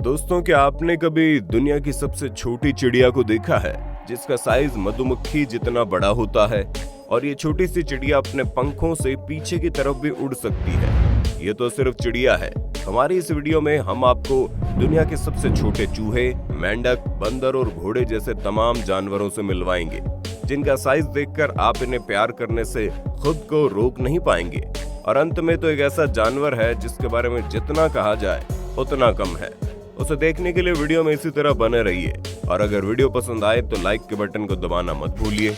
दोस्तों, क्या आपने कभी दुनिया की सबसे छोटी चिड़िया को देखा है जिसका साइज मधुमक्खी जितना बड़ा होता है और ये छोटी सी चिड़िया अपने पंखों से पीछे की तरफ भी उड़ सकती है। ये तो सिर्फ चिड़िया है। हमारी इस वीडियो में हम आपको दुनिया के सबसे छोटे चूहे, मेंढक, बंदर और घोड़े जैसे तमाम जानवरों से मिलवाएंगे जिनका साइज देखकर आप इन्हें प्यार करने से खुद को रोक नहीं पाएंगे। और अंत में तो एक ऐसा जानवर है जिसके बारे में जितना कहा जाए उतना कम है। उसे देखने के लिए वीडियो में इसी तरह बने रहिए और अगर वीडियो पसंद आए तो लाइक के बटन को दबाना मत भूलिए।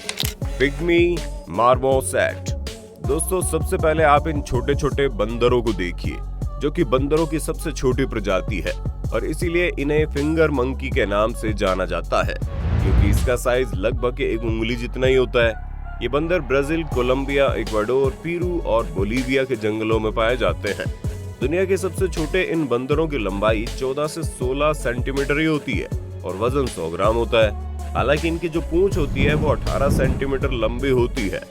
Pygmy marmoset. दोस्तों, सबसे पहले आप इन छोटे छोटे बंदरों को देखिए जो कि बंदरों की सबसे छोटी प्रजाति है और इसीलिए इन्हें फिंगर मंकी के नाम से जाना जाता है क्योंकि इसका साइज लगभग एक उंगली जितना ही होता है। ये बंदर ब्राजील, कोलंबिया, इक्वाडोर, पेरू और बोलीविया के जंगलों में पाए जाते हैं। दुनिया के सबसे छोटे इन बंदरों की लंबाई 14 से 16 सेंटीमीटर ही होती है और वजन 100 ग्राम होता है। हालांकि इनकी जो पूंछ होती है वो 18 सेंटीमीटर लंबी होती है।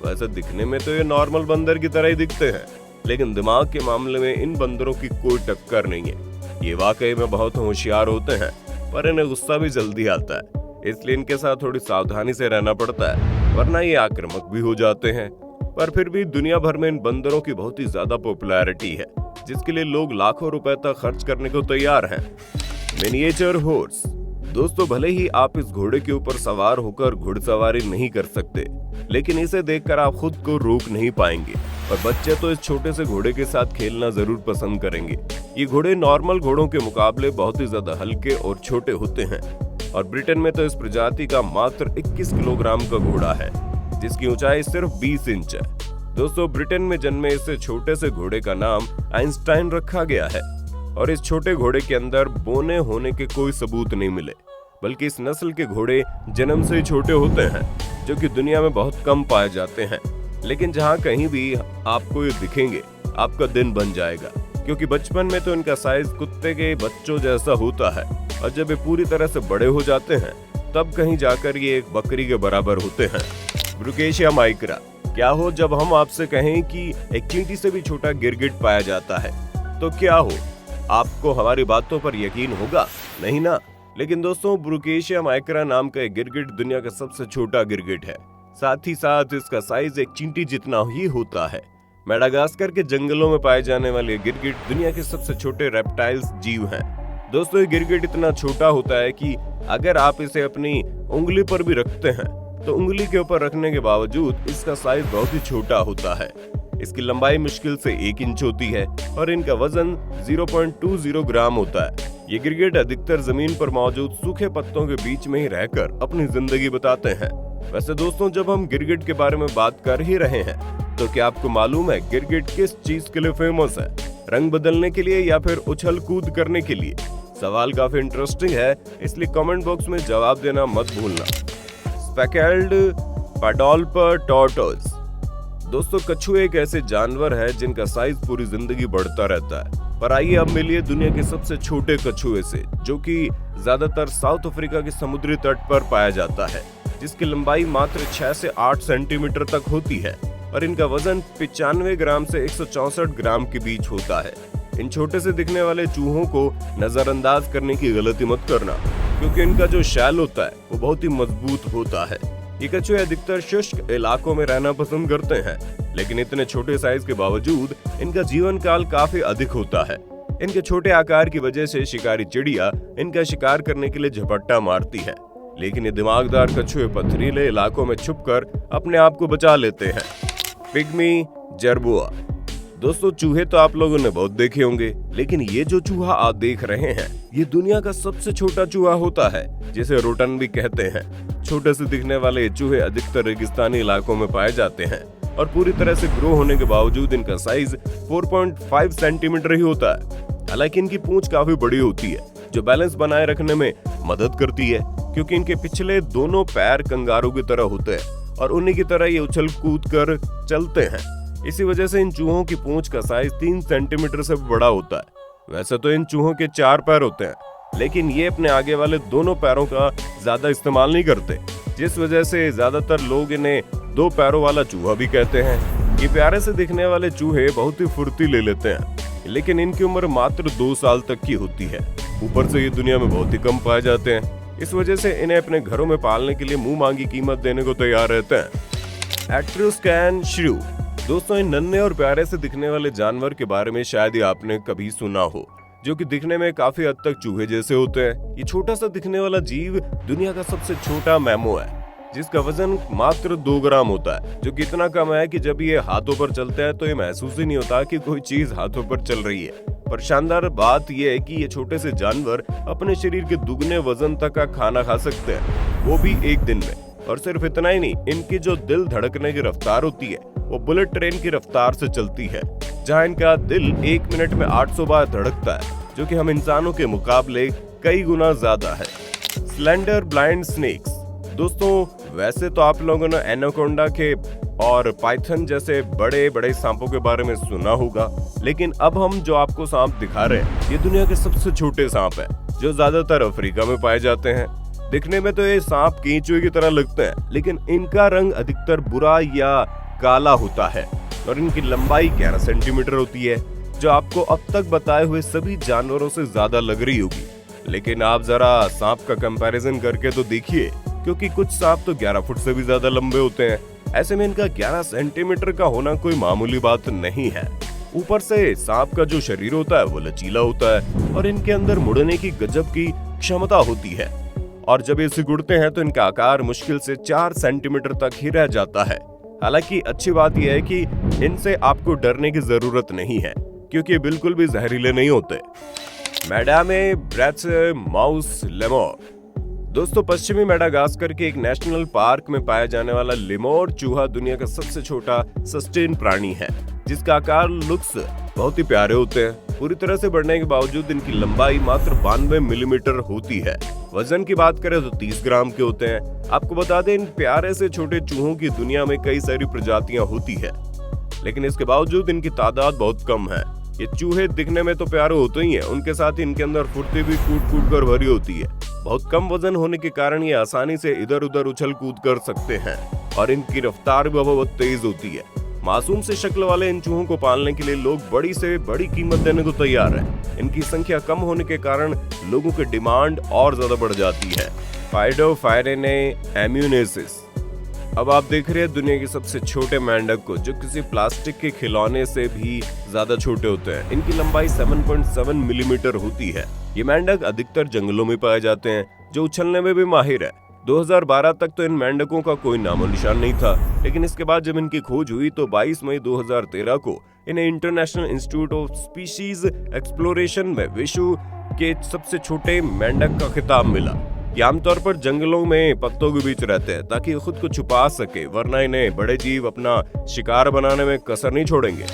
वैसे दिखने में तो ये नॉर्मल बंदर की तरह ही दिखते हैं, लेकिन दिमाग के मामले में इन बंदरों की कोई टक्कर नहीं है। ये वाकई में बहुत होशियार होते हैं, पर इन्हें गुस्सा भी जल्दी आता है, इसलिए इनके साथ थोड़ी सावधानी से रहना पड़ता है, वरना ये आक्रामक भी हो जाते हैं। पर फिर भी दुनिया भर में इन बंदरों की बहुत ही ज्यादा पॉपुलैरिटी है, जिसके लिए लोग लाखों रुपए तक खर्च करने को तैयार हैं। Miniature horse. दोस्तों, भले ही आप इस घोड़े के ऊपर सवार होकर घुड़सवारी नहीं कर सकते, लेकिन इसे देखकर आप खुद को रोक नहीं पाएंगे और बच्चे तो इस छोटे से घोड़े के साथ खेलना जरूर पसंद करेंगे। ये घोड़े नॉर्मल घोड़ों के मुकाबले बहुत ही ज्यादा हल्के और छोटे होते हैं और ब्रिटेन में तो इस प्रजाति का मात्र 21 किलोग्राम का घोड़ा है जिसकी ऊंचाई सिर्फ 20 इंच है। दोस्तों, ब्रिटेन में जन्मे इस छोटे से घोड़े का नाम आइंस्टाइन रखा गया है और इस छोटे घोड़े के अंदर बोने होने के कोई सबूत नहीं मिले, बल्कि इस नस्ल के घोड़े जन्म से ही छोटे होते हैं जो कि दुनिया में बहुत कम पाए जाते हैं। लेकिन जहां कहीं भी आपको ये दिखेंगे आपका दिन बन जाएगा क्योंकि बचपन में तो इनका साइज कुत्ते के बच्चों जैसा होता है और जब ये पूरी तरह से बड़े हो जाते हैं तब कहीं जाकर ये एक बकरी के बराबर होते हैं। ब्रुकेशिया माइक्रा। क्या हो जब हम आपसे कहें कि एक चींटी से भी छोटा गिरगिट पाया जाता है तो क्या हो, आपको हमारी बातों पर यकीन होगा? नहीं ना। लेकिन दोस्तों, ब्रुकेशिया माइक्रा नाम का एक गिरगिट दुनिया का सबसे छोटा गिरगिट है। साथ ही साथ इसका साइज एक चींटी जितना ही होता है। मेडागास्कर के जंगलों में पाए जाने वाले गिरगिट दुनिया के सबसे छोटे रेप्टाइल्स जीव हैं। दोस्तों, ये गिरगिट इतना छोटा होता है कि अगर आप इसे अपनी उंगली पर भी रखते हैं तो उंगली के ऊपर रखने के बावजूद इसका साइज बहुत ही छोटा होता है। इसकी लंबाई मुश्किल से 1 इंच होती है और इनका वजन 0.20 ग्राम होता है। ये गिरगिट अधिकतर जमीन पर मौजूद सूखे पत्तों के बीच में ही रहकर अपनी जिंदगी बिताते हैं। वैसे दोस्तों, जब हम गिरगिट के बारे में बात कर ही रहे हैं तो क्या आपको मालूम है गिरगिट किस चीज के लिए फेमस है? रंग बदलने के लिए या फिर उछल कूद करने के लिए? सवाल काफी इंटरेस्टिंग है, इसलिए कमेंट बॉक्स में जवाब देना मत भूलना। Speckled padloper tortoise. दोस्तों, कछुए एक ऐसे जानवर है जिनका साइज पूरी जिंदगी बढ़ता रहता है। पर आइए अब मिलिए दुनिया के सबसे छोटे कछुए से जो कि ज्यादातर साउथ अफ्रीका के समुद्री तट पर पाया जाता है, जिसकी लंबाई मात्र 6 से 8 सेंटीमीटर तक होती है और इनका वजन 95 ग्राम से 164 ग्राम के बीच होता है। इन छोटे से दिखने वाले चूहों को नजरअंदाज करने की गलती मत करना क्योंकि इनका जो शैल होता है वो बहुत ही मजबूत होता है। ये कछुए अधिकतर शुष्क इलाकों में रहना पसंद करते हैं, लेकिन इतने छोटे साइज के बावजूद इनका जीवन काल काफी अधिक होता है। इनके छोटे आकार की वजह से शिकारी चिड़िया इनका शिकार करने के लिए झपट्टा मारती है, लेकिन ये दिमागदार कछुए पथरीले इलाकों में छुपकर अपने आप को बचा लेते हैं। पिग्मी जर्बोआ। दोस्तों, चूहे तो आप लोगों ने बहुत देखे होंगे, लेकिन ये जो चूहा आप देख रहे हैं ये दुनिया का सबसे छोटा चूहा होता है जिसे रोटन भी कहते हैं। छोटे से दिखने वाले चूहे अधिकतर रेगिस्तानी इलाकों में पाए जाते हैं और पूरी तरह से ग्रो होने के बावजूद इनका साइज 4.5 सेंटीमीटर ही होता है। हालांकि इनकी पूंछ काफी बड़ी होती है जो बैलेंस बनाए रखने में मदद करती है क्योंकि इनके पिछले दोनों पैर कंगारू की तरह होते हैं और उन्हीं की तरह ये उछल कूद कर चलते हैं। इसी वजह से इन चूहों की पूंछ का साइज 3 सेंटीमीटर से बड़ा होता है। वैसे तो इन चूहों के 4 पैर होते हैं, लेकिन ये अपने आगे वाले दोनों पैरों का ज्यादा इस्तेमाल नहीं करते, जिस वजह से ज्यादातर लोग इन्हें 2 पैरों वाला चूहा भी कहते हैं। ये प्यारे से दिखने वाले चूहे बहुत ही फुर्ती ले लेते हैं, लेकिन इनकी उम्र मात्र 2 साल तक की होती है। ऊपर से ये दुनिया में बहुत ही कम पाए जाते हैं। इस वजह से इन्हें अपने घरों में पालने के लिए मुंह मांगी कीमत देने को तैयार रहते हैं। एट्रुस्कैन श्रू। दोस्तों, इन नन्हे और प्यारे से दिखने वाले जानवर के बारे में शायद ही आपने कभी सुना हो, जो कि दिखने में काफी हद तक चूहे जैसे होते हैं। ये छोटा सा दिखने वाला जीव दुनिया का सबसे छोटा मैमो है, जिसका वजन मात्र 2 ग्राम होता है, जो कि इतना कम है कि जब ये हाथों पर चलते हैं तो ये महसूस ही नहीं होता कि कोई चीज हाथों पर चल रही है। पर शानदार बात यह है कि ये छोटे से जानवर अपने शरीर के दुगने वजन तक का खाना खा सकते हैं, वो भी एक दिन में। और सिर्फ इतना ही नहीं, इनकी जो दिल धड़कने की रफ्तार होती है वो बुलेट ट्रेन की रफ्तार से चलती है, जहां इनका दिल 1 मिनट में 800 बार धड़कता है, जो कि हम इंसानों के मुकाबले कई गुना ज्यादा है। Slender blind snakes. दोस्तों, वैसे तो आप लोगों ने एनाकोंडा के और पाइथन जैसे बड़े बड़े सांपों के बारे में सुना होगा, लेकिन अब हम जो आपको सांप दिखा रहे हैं ये दुनिया के सबसे छोटे सांप है, जो ज्यादातर अफ्रीका में पाए जाते हैं। दिखने में तो ये सांप कीचुए की तरह लगते हैं, लेकिन इनका रंग अधिकतर भूरा या काला होता है और इनकी लंबाई 11 सेंटीमीटर होती है, जो आपको अब तक बताए हुए सभी जानवरों से ज्यादा लग रही होगी। लेकिन आप जरा सांप का कंपैरिजन करके तो देखिए, क्योंकि कुछ सांप तो 11 फुट से भी ज्यादा लंबे होते हैं। ऐसे में इनका 11 सेंटीमीटर का होना कोई मामूली बात नहीं है। ऊपर से सांप का जो शरीर होता है वो लचीला होता है और इनके अंदर मुड़ने की गजब की क्षमता होती है, और जब ये सिकुड़ते हैं तो इनका आकार मुश्किल से 4 सेंटीमीटर तक ही रह जाता है। हालांकि अच्छी बात यह है कि इनसे आपको डरने की जरूरत नहीं है, क्योंकि ये बिल्कुल भी जहरीले नहीं होते। मैडामे ब्रैथ माउस लेमोर। दोस्तों, पश्चिमी मेडागास्कर के एक नेशनल पार्क में पाया जाने वाला लेमोर चूहा दुनिया का सबसे छोटा सस्टेन प्राणी है, जिसका आकार लुक्स बहुत ही प्यारे होते हैं। पूरी तरह से बढ़ने के बावजूद इनकी लंबाई मात्र 92 मिलीमीटर होती है। वजन की बात करें तो 30 ग्राम के होते हैं। आपको बता दें, इन प्यारे से छोटे चूहों की दुनिया में कई सारी प्रजातियां होती है, लेकिन इसके बावजूद इनकी तादाद बहुत कम है। ये चूहे दिखने में तो प्यारे होते ही हैं, उनके साथ ही इनके अंदर फुर्ती भी कूट कूट कर भरी होती है। बहुत कम वजन होने के कारण ये आसानी से इधर उधर उछल कूद कर सकते हैं और इनकी रफ्तार भी बहुत तेज होती है। मासूम से शक्ल वाले इन चूहों को पालने के लिए लोग बड़ी से बड़ी कीमत देने को तैयार हैं। इनकी संख्या कम होने के कारण लोगों की डिमांड और ज्यादा बढ़ जाती है। फाइडोफायरेने एम्यूनेसिस। अब आप देख रहे हैं दुनिया के सबसे छोटे मेंढक को, जो किसी प्लास्टिक के खिलौने से भी ज्यादा छोटे होते हैं। इनकी लंबाई 7.7 मिलीमीटर होती है। ये मेंढक अधिकतर जंगलों में पाए जाते हैं, जो उछलने में भी माहिर है। 2012 तक तो इन मेंढकों का कोई नामो निशान नहीं था, लेकिन इसके बाद जब इनकी खोज हुई तो 22 मई 2013 को इन्हें international institute of species exploration में विश्व के सबसे छोटे मेंढक का खिताब मिला। ये आमतौर पर जंगलों में पत्तों के बीच रहते हैं ताकि खुद को छुपा सके, वरना इन्हें बड़े जीव अपना शिकार बनाने में कसर नहीं छोड़ेंगे।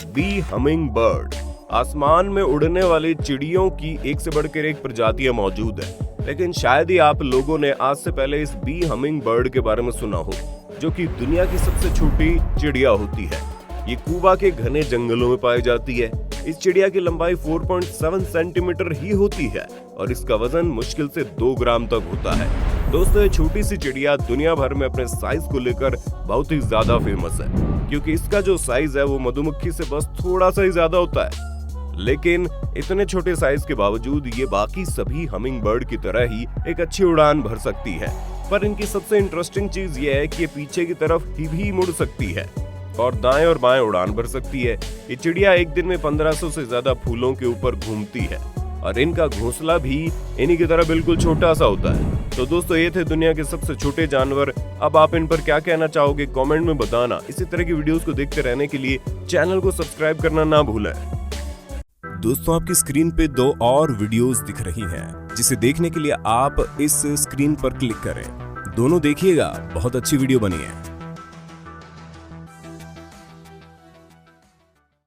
Bee hummingbird. आसमान में उड़ने वाली चिड़ियों की एक से बढ़कर एक प्रजातियां मौजूद है, लेकिन शायद ही आप लोगों ने आज से पहले इस बी हमिंग बर्ड के बारे में सुना हो, जो कि दुनिया की सबसे छोटी चिड़िया होती है। ये क्यूबा के घने जंगलों में पाई जाती है। इस चिड़िया की लंबाई 4.7 सेंटीमीटर ही होती है और इसका वजन मुश्किल से 2 ग्राम तक होता है। दोस्तों, ये छोटी सी चिड़िया दुनिया भर में अपने साइज को लेकर बहुत ही ज्यादा फेमस है, क्योंकि इसका जो साइज है वो मधुमक्खी से बस थोड़ा सा ही ज्यादा होता है। लेकिन इतने छोटे साइज के बावजूद ये बाकी सभी हमिंग बर्ड की तरह ही एक अच्छी उड़ान भर सकती है। पर इनकी सबसे इंटरेस्टिंग चीज ये है कि ये पीछे की तरफ ही भी मुड़ सकती है और दाएं और बाएं उड़ान भर सकती है। ये चिड़िया एक दिन में 1500 से ज्यादा फूलों के ऊपर घूमती है और इनका घोंसला भी इन्हीं की तरह बिल्कुल छोटा सा होता है। तो दोस्तों, ये थे दुनिया के सबसे छोटे जानवर। अब आप इन पर क्या कहना चाहोगे कमेंट में बताना। इसी तरह की वीडियोस को देखते रहने के लिए चैनल को सब्सक्राइब करना ना भूलें। दोस्तों, आपकी स्क्रीन पे 2 और वीडियोस दिख रही हैं, जिसे देखने के लिए आप इस स्क्रीन पर क्लिक करें। दोनों देखिएगा, बहुत अच्छी वीडियो बनी है।